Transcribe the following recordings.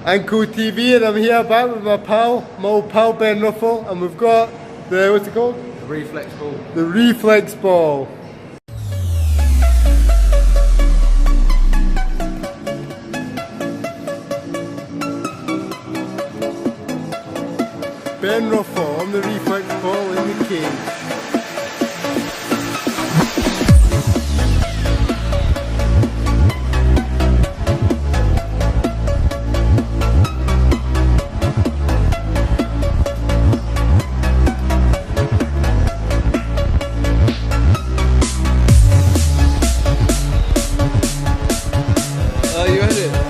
Ankle TV, and I'm here back with my old pal Ben Ruffle, and we've got the, what's it called? The Reflex ball. The Reflex ball. Ben Ruffle on the Reflex ball in the cage. You had it.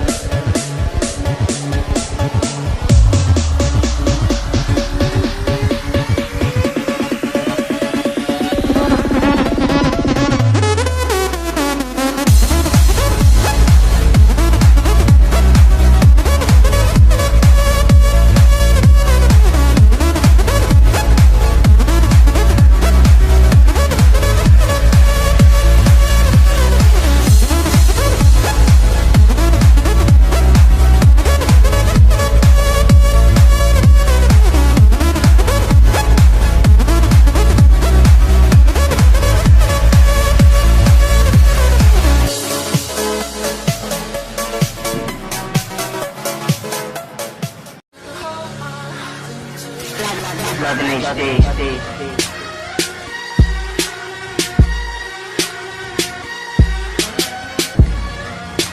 Loving HD.